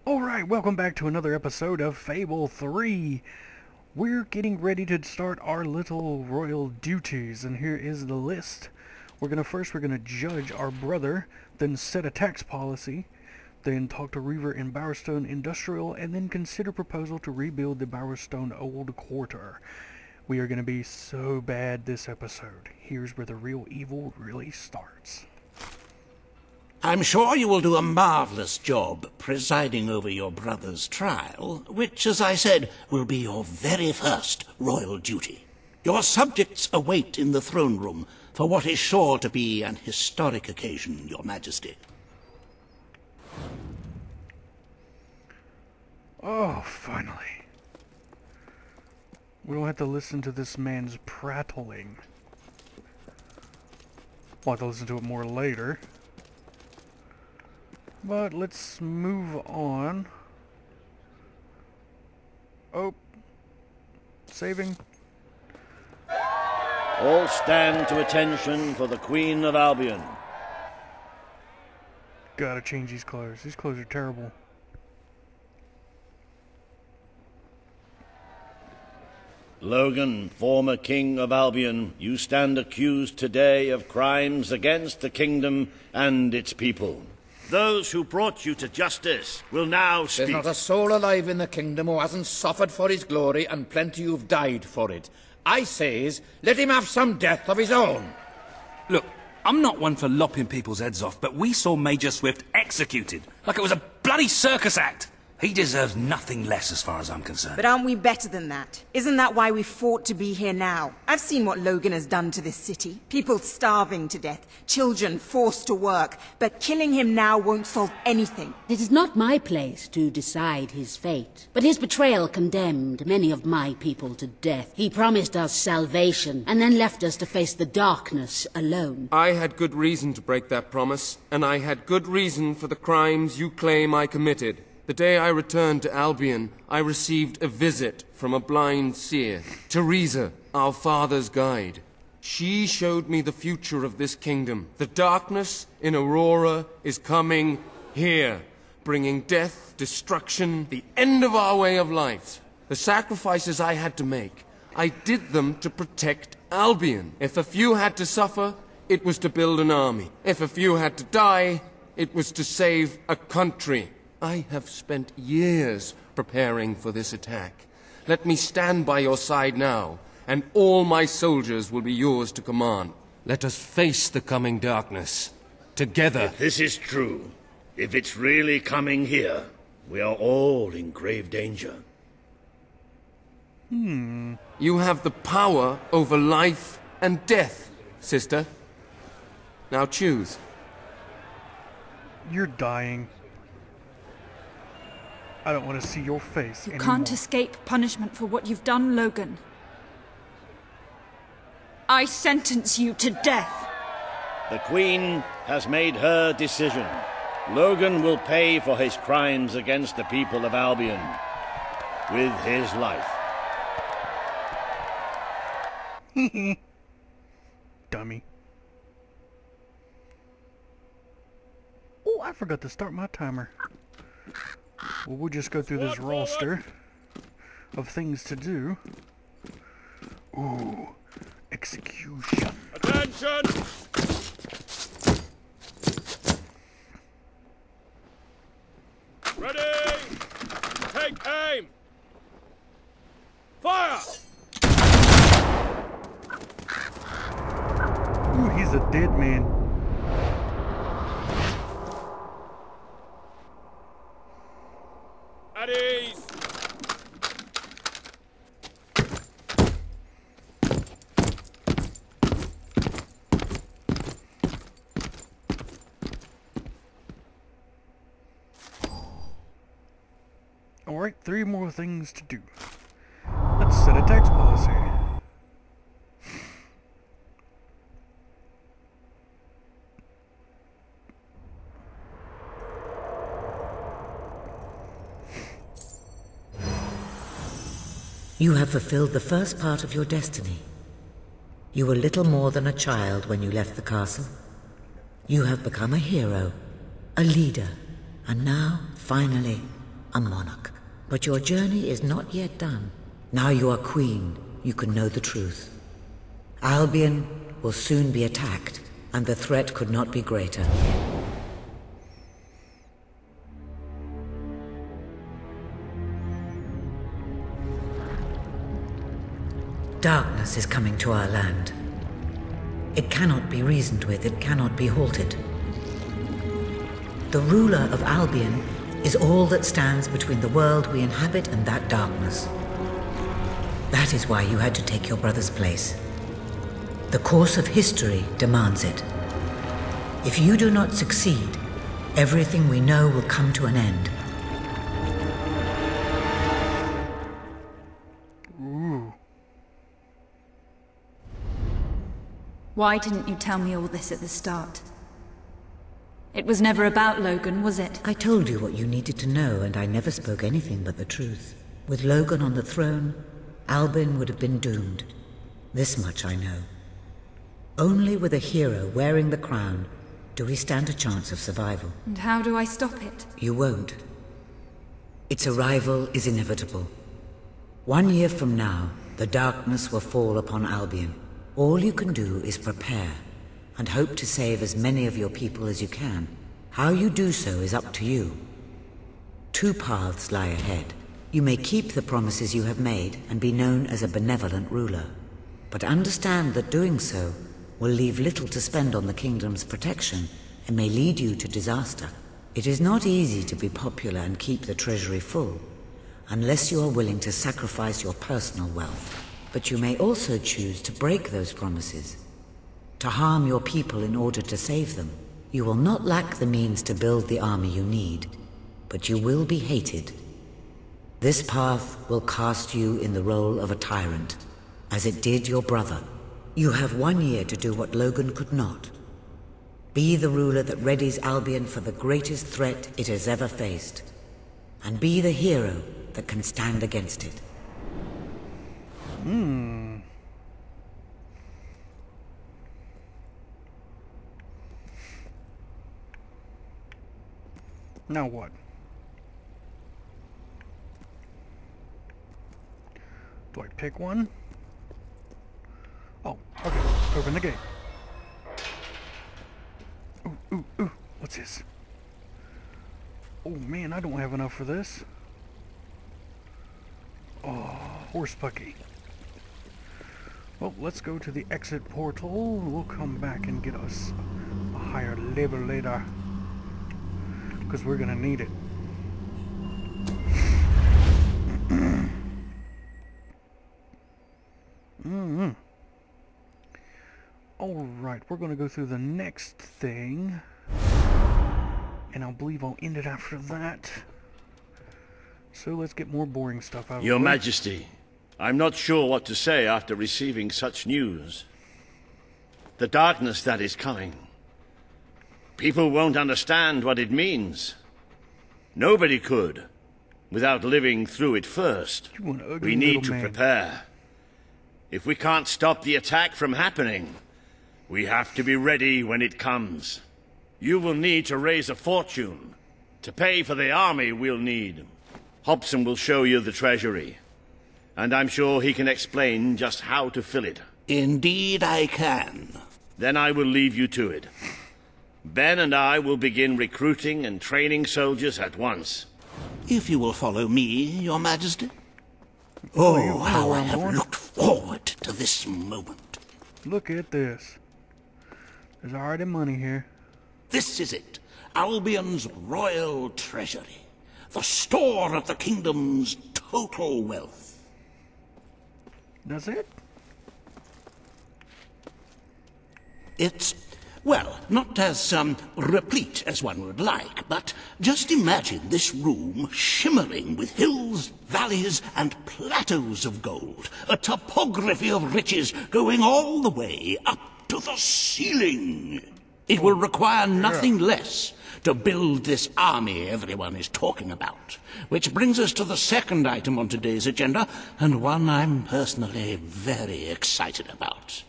Alright, welcome back to another episode of Fable 3. We're getting ready to start our little royal duties, and here is the list. We're gonna judge our brother, then set a tax policy, then talk to Reaver in Bowerstone Industrial, and then consider proposal to rebuild the Bowerstone Old Quarter. We are gonna be so bad this episode. Here's where the real evil really starts. I'm sure you will do a marvelous job presiding over your brother's trial, which, as I said, will be your very first royal duty. Your subjects await in the throne room for what is sure to be an historic occasion, Your Majesty. Oh, finally. We don't have to listen to this man's prattling. We'll have to listen to it more later. But let's move on. Oh. Saving. All stand to attention for the Queen of Albion. Gotta change these clothes. These clothes are terrible. Logan, former King of Albion, you stand accused today of crimes against the kingdom and its people. Those who brought you to justice will now speak. There's not a soul alive in the kingdom who hasn't suffered for his glory, and plenty who've died for it. I says, let him have some death of his own. Look, I'm not one for lopping people's heads off, but we saw Major Swift executed like it was a bloody circus act. He deserves nothing less as far as I'm concerned. But aren't we better than that? Isn't that why we fought to be here now? I've seen what Logan has done to this city. People starving to death, children forced to work. But killing him now won't solve anything. It is not my place to decide his fate. But his betrayal condemned many of my people to death. He promised us salvation, and then left us to face the darkness alone. I had good reason to break that promise, and I had good reason for the crimes you claim I committed. The day I returned to Albion, I received a visit from a blind seer, Teresa, our father's guide. She showed me the future of this kingdom. The darkness in Aurora is coming here, bringing death, destruction, the end of our way of life. The sacrifices I had to make, I did them to protect Albion. If a few had to suffer, it was to build an army. If a few had to die, it was to save a country. I have spent years preparing for this attack. Let me stand by your side now, and all my soldiers will be yours to command. Let us face the coming darkness, together. If this is true, if it's really coming here, we are all in grave danger. You have the power over life and death, sister. Now choose. You're dying. I don't want to see your face anymore. You can't escape punishment for what you've done, Logan. I sentence you to death. The Queen has made her decision. Logan will pay for his crimes against the people of Albion with his life. Dummy. Oh, I forgot to start my timer. Well, we'll just go through this roster of things to do. Ooh, execution. Attention! Ready! Take aim! Fire! Ooh, he's a dead man. At ease! Alright, 3 more things to do. Let's set a tax policy. You have fulfilled the first part of your destiny. You were little more than a child when you left the castle. You have become a hero, a leader, and now, finally, a monarch. But your journey is not yet done. Now you are queen, you can know the truth. Albion will soon be attacked, and the threat could not be greater. Darkness is coming to our land. It cannot be reasoned with, it cannot be halted. The ruler of Albion is all that stands between the world we inhabit and that darkness. That is why you had to take your brother's place. The course of history demands it. If you do not succeed, everything we know will come to an end. Ooh. Why didn't you tell me all this at the start? It was never about Logan, was it? I told you what you needed to know, and I never spoke anything but the truth. With Logan on the throne, Albion would have been doomed. This much I know. Only with a hero wearing the crown do we stand a chance of survival. And how do I stop it? You won't. Its arrival is inevitable. 1 year from now, the darkness will fall upon Albion. All you can do is prepare, and hope to save as many of your people as you can. How you do so is up to you. 2 paths lie ahead. You may keep the promises you have made and be known as a benevolent ruler. But understand that doing so will leave little to spend on the kingdom's protection and may lead you to disaster. It is not easy to be popular and keep the treasury full, unless you are willing to sacrifice your personal wealth. But you may also choose to break those promises, to harm your people in order to save them. You will not lack the means to build the army you need, but you will be hated. This path will cast you in the role of a tyrant, as it did your brother. You have 1 year to do what Logan could not. Be the ruler that readies Albion for the greatest threat it has ever faced, and be the hero that can stand against it. Now what? Do I pick one? Oh, okay. Open the gate. Ooh, ooh, ooh. What's this? Oh man, I don't have enough for this. Oh, horse pucky. Well, let's go to the exit portal. We'll come back and get us a higher level later, because we're gonna need it. Alright, we're gonna go through the next thing, and I believe I'll end it after that. So let's get more boring stuff out of the way. Your Majesty, I'm not sure what to say after receiving such news. The darkness that is coming. People won't understand what it means. Nobody could, without living through it first. We need to prepare. If we can't stop the attack from happening, we have to be ready when it comes. You will need to raise a fortune to pay for the army we'll need. Hobson will show you the treasury, and I'm sure he can explain just how to fill it. Indeed I can. Then I will leave you to it. Ben and I will begin recruiting and training soldiers at once. If you will follow me, Your Majesty. Oh, how I have looked forward to this moment. Look at this. There's already money here. This is it. Albion's royal treasury. The store of the kingdom's total wealth. That's it? It's, well, not as replete as one would like, but just imagine this room shimmering with hills, valleys, and plateaus of gold. A topography of riches going all the way up to the ceiling. It will require nothing less to build this army everyone is talking about. Which brings us to the second item on today's agenda, and one I'm personally very excited about.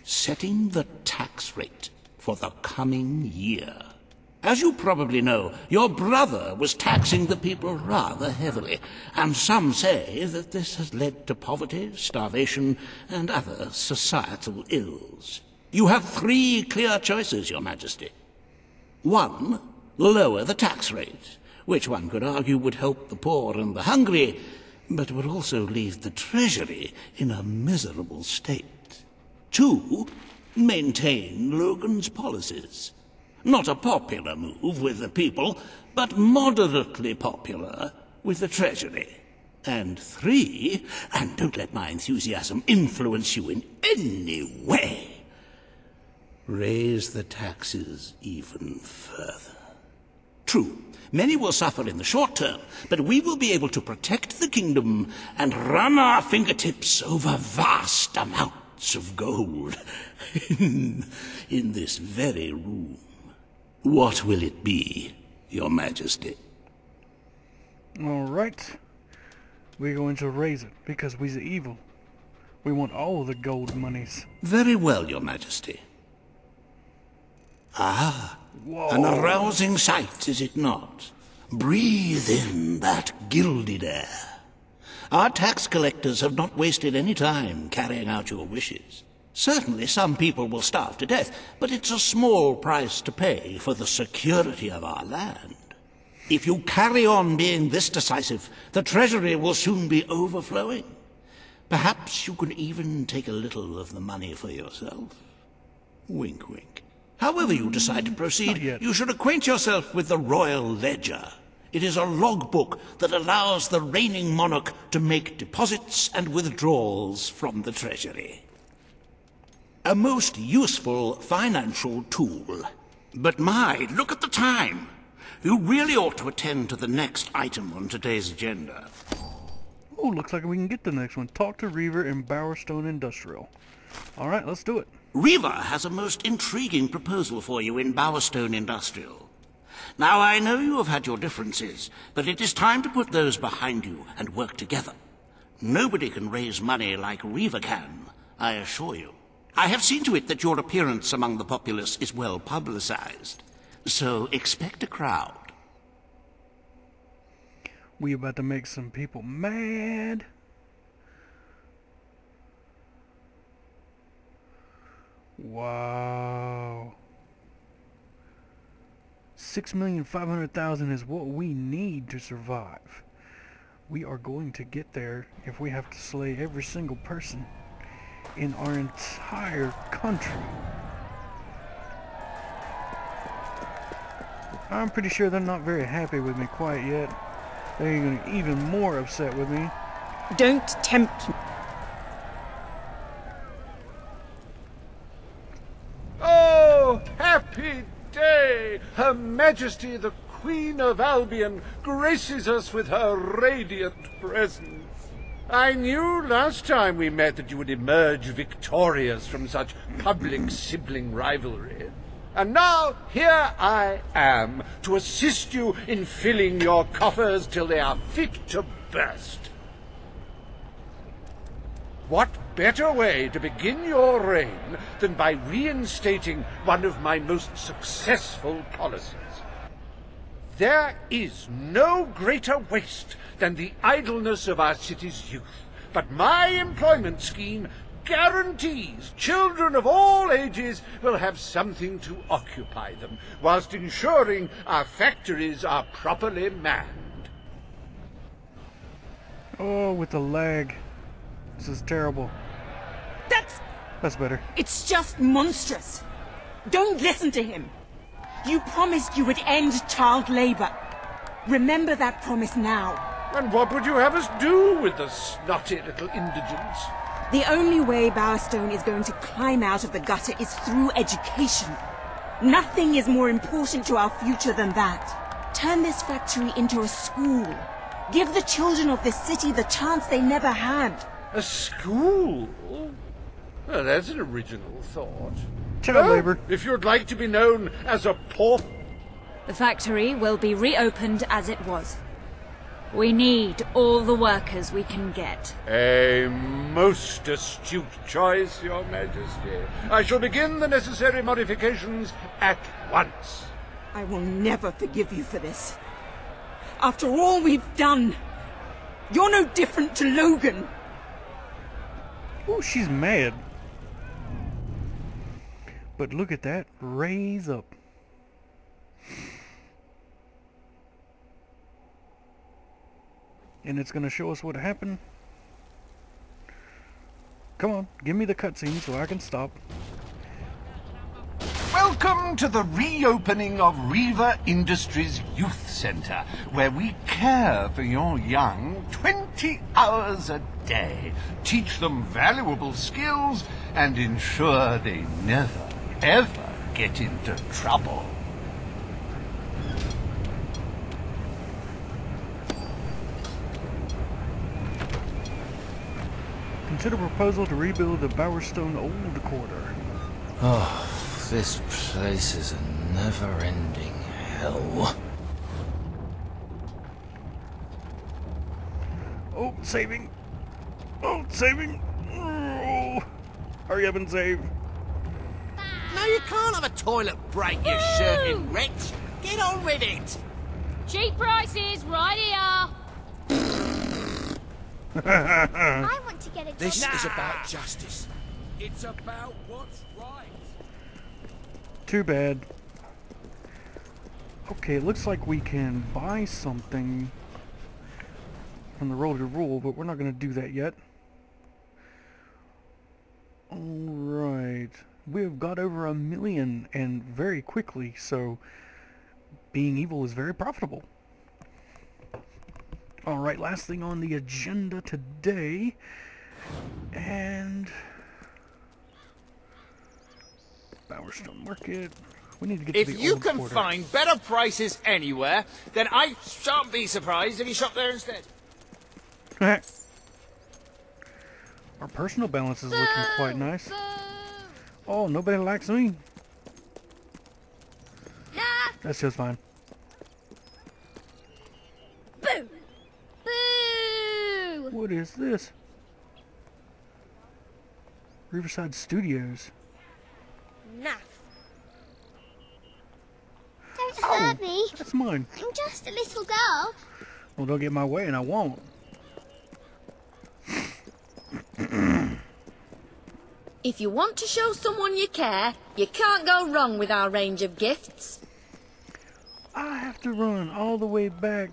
Setting the tax rate for the coming year. As you probably know, your brother was taxing the people rather heavily, and some say that this has led to poverty, starvation, and other societal ills. You have 3 clear choices, Your Majesty. 1, lower the tax rate, which one could argue would help the poor and the hungry, but would also leave the treasury in a miserable state. 2, maintain Logan's policies. Not a popular move with the people, but moderately popular with the treasury. And 3, and don't let my enthusiasm influence you in any way, raise the taxes even further. True, many will suffer in the short term, but we will be able to protect the kingdom and run our fingertips over vast amounts of gold in this very room. What will it be, Your Majesty? All right. We're going to raise it because we're evil. We want all the gold monies. Very well, Your Majesty. Ah, whoa. An arousing sight, is it not? Breathe in that gilded air. Our tax collectors have not wasted any time carrying out your wishes. Certainly some people will starve to death, but it's a small price to pay for the security of our land. If you carry on being this decisive, the treasury will soon be overflowing. Perhaps you can even take a little of the money for yourself. Wink, wink. However you decide to proceed, you should acquaint yourself with the Royal Ledger. It is a logbook that allows the reigning monarch to make deposits and withdrawals from the treasury. A most useful financial tool. But my, look at the time. You really ought to attend to the next item on today's agenda. Oh, looks like we can get the next one. Talk to Reaver in Bowerstone Industrial. All right, let's do it. Reaver has a most intriguing proposal for you in Bowerstone Industrial. Now, I know you have had your differences, but it is time to put those behind you and work together. Nobody can raise money like Reaver can, I assure you. I have seen to it that your appearance among the populace is well publicized, so expect a crowd. We about to make some people mad. Wow. 6,500,000 is what we need to survive. We are going to get there if we have to slay every single person in our entire country. I'm pretty sure they're not very happy with me quite yet. They're going to be even more upset with me. Don't tempt me. Oh, happy day! Her Majesty the Queen of Albion graces us with her radiant presence. I knew last time we met that you would emerge victorious from such public sibling rivalry. And now, here I am, to assist you in filling your coffers till they are fit to burst. What better way to begin your reign than by reinstating one of my most successful policies? There is no greater waste than the idleness of our city's youth, but my employment scheme guarantees children of all ages will have something to occupy them, whilst ensuring our factories are properly manned. Oh, with the lag. This is terrible. That's better. It's just monstrous. Don't listen to him. You promised you would end child labor. Remember that promise now. And what would you have us do with the snotty little indigents? The only way Bowerstone is going to climb out of the gutter is through education. Nothing is more important to our future than that. Turn this factory into a school. Give the children of this city the chance they never had. A school? Well, that's an original thought. Child labor. If you'd like to be known as a pauper... The factory will be reopened as it was. We need all the workers we can get. A most astute choice, Your Majesty. I shall begin the necessary modifications at once. I will never forgive you for this. After all we've done, you're no different to Logan. Oh, she's mad. But look at that. Raise up. And it's going to show us what happened. Come on, give me the cutscene so I can stop. Welcome to the reopening of Reaver Industries Youth Centre, where we care for your young 20 hours a day, teach them valuable skills, and ensure they never, ever get into trouble. Consider proposal to rebuild the Bowerstone Old Quarter. Oh, this place is a never-ending hell. Oh, saving. Oh, saving. Oh. Hurry up and save. No, you can't have a toilet break, you shirking wretch. Get on with it. Cheap prices, right here. I want to get a job. This is about justice. It's about what's right. Too bad. Okay, it looks like we can buy something from the roll to rule, but we're not going to do that yet. Alright. We've got over 1 million, and very quickly, so being evil is very profitable. Alright, last thing on the agenda today, and Bowerstone Market. We need to get to the If you old can quarter. find better prices anywhere, then I shan't be surprised if you shop there instead. Our personal balance is looking quite nice. Oh, nobody likes me. That's just fine. Boo! Boo! What is this? Riverside Studios. Naff. Don't hurt me. That's mine. I'm just a little girl. Well, don't get in my way, and I won't. If you want to show someone you care, you can't go wrong with our range of gifts. I have to run all the way back.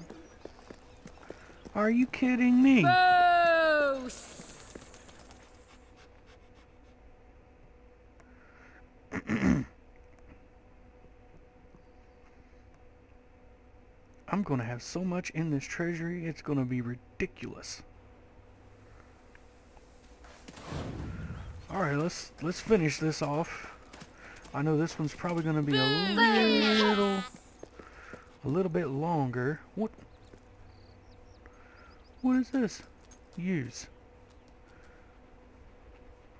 Are you kidding me? Boo! I'm gonna have so much in this treasury, it's gonna be ridiculous. Alright, let's finish this off. I know this one's probably gonna be a little bit longer. What is this? Use.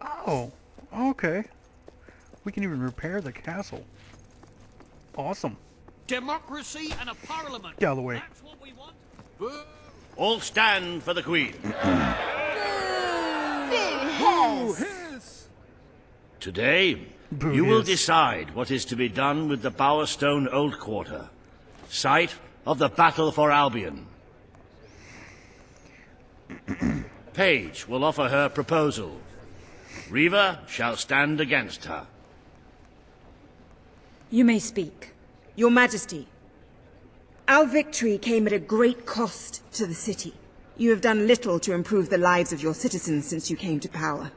Oh, okay. We can even repair the castle. Awesome. Democracy and a parliament. Get out of the way. That's what we want. All stand for the Queen. Today, you will decide what is to be done with the Bowerstone Old Quarter, site of the Battle for Albion. Paige will offer her proposal. Reaver shall stand against her. You may speak. Your Majesty, our victory came at a great cost to the city. You have done little to improve the lives of your citizens since you came to power.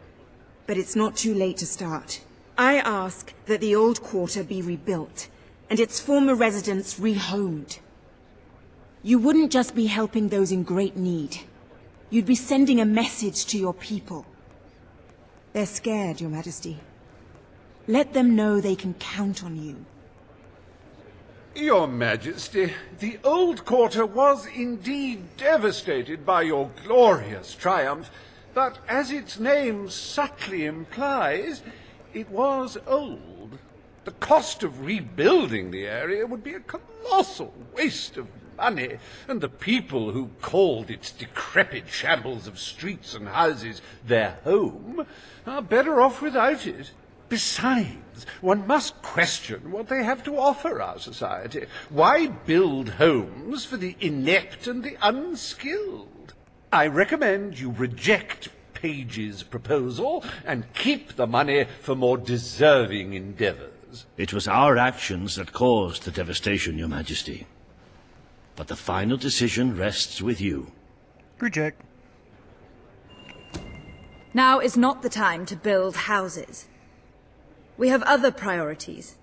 But it's not too late to start. I ask that the old quarter be rebuilt, and its former residents rehomed. You wouldn't just be helping those in great need. You'd be sending a message to your people. They're scared, Your Majesty. Let them know they can count on you. Your Majesty, the old quarter was indeed devastated by your glorious triumph, but as its name subtly implies, it was old. The cost of rebuilding the area would be a colossal waste of money, and the people who called its decrepit shambles of streets and houses their home are better off without it. Besides, one must question what they have to offer our society. Why build homes for the inept and the unskilled? I recommend you reject Page's proposal and keep the money for more deserving endeavors. It was our actions that caused the devastation, Your Majesty. But the final decision rests with you. Reject. Now is not the time to build houses. We have other priorities.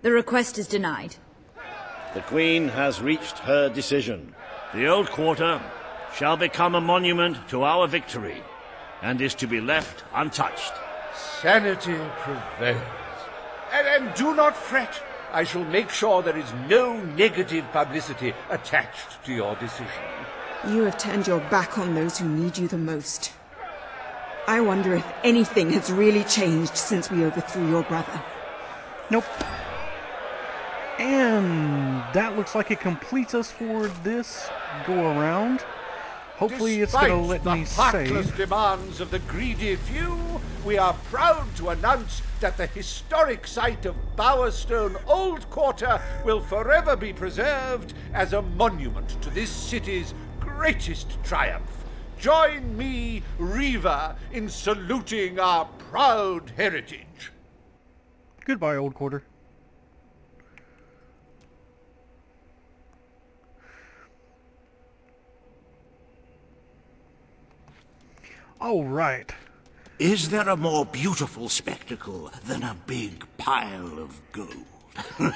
The request is denied. The Queen has reached her decision. The Old Quarter shall become a monument to our victory, and is to be left untouched. Sanity prevails. And do not fret. I shall make sure there is no negative publicity attached to your decision. You have turned your back on those who need you the most. I wonder if anything has really changed since we overthrew your brother. Nope. And that looks like it completes us for this go-around. Hopefully it's going to let me Despite the heartless save. demands of the greedy few, we are proud to announce that the historic site of Bowerstone Old Quarter will forever be preserved as a monument to this city's greatest triumph. Join me, Reva, in saluting our proud heritage. Goodbye, Old Quarter. All right. Is there a more beautiful spectacle than a big pile of gold?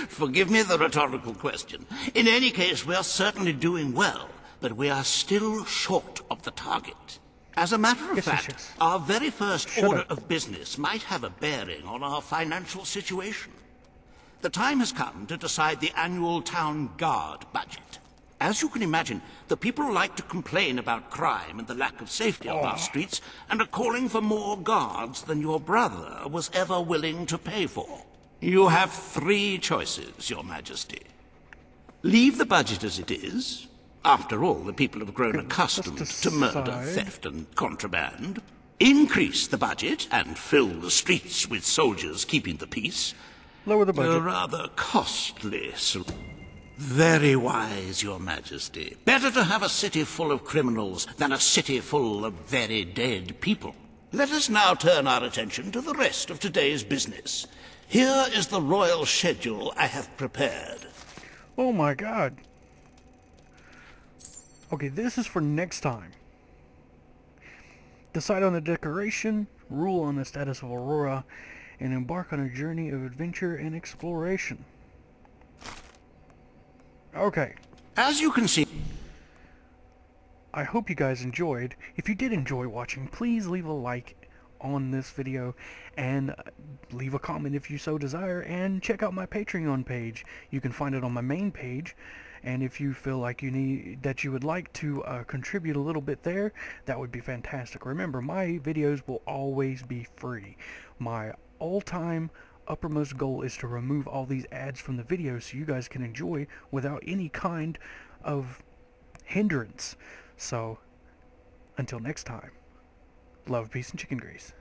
Forgive me the rhetorical question. In any case, we are certainly doing well, but we are still short of the target. As a matter of fact, our very first order of business might have a bearing on our financial situation. The time has come to decide the annual town guard budget. As you can imagine, the people like to complain about crime and the lack of safety on our streets, and are calling for more guards than your brother was ever willing to pay for. You have 3 choices, Your Majesty. Leave the budget as it is. After all, the people have grown accustomed to murder, theft, and contraband. Increase the budget and fill the streets with soldiers keeping the peace. Lower the budget. A rather costly solution. Very wise, Your Majesty. Better to have a city full of criminals than a city full of very dead people. Let us now turn our attention to the rest of today's business. Here is the royal schedule I have prepared. Oh my god. Okay, this is for next time. Decide on the decoration, rule on the status of Aurora, and embark on a journey of adventure and exploration. Okay. As you can see, I hope you guys enjoyed. If you did enjoy watching, please leave a like on this video and leave a comment if you so desire, and check out my Patreon page. You can find it on my main page, and if you feel like you would like to contribute a little bit there, that would be fantastic. Remember, my videos will always be free. My all-time uppermost goal is to remove all these ads from the videos so you guys can enjoy without any kind of hindrance. So, until next time, love, peace, and chicken grease.